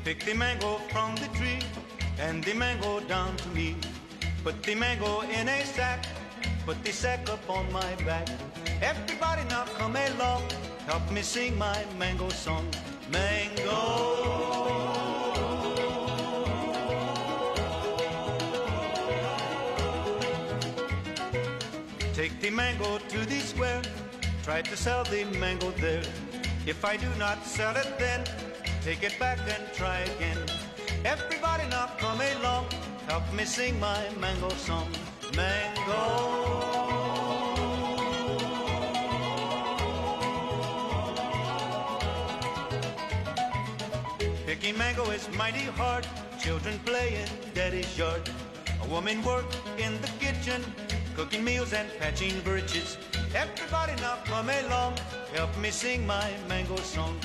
Pick the mango from the tree and the mango down to me. Put the mango in a sack, put the sack up on my back. Everybody now come along, help me sing my mango song. Mango. Take the mango to the square, try to sell the mango there. If I do not sell it then, take it back and try again. Everybody now come along, help me sing my mango song. Mango. Picking mango is mighty hard, children play in daddy's yard. A woman work in the kitchen, cooking meals and patching bridges. Everybody now come along, help me sing my mango song.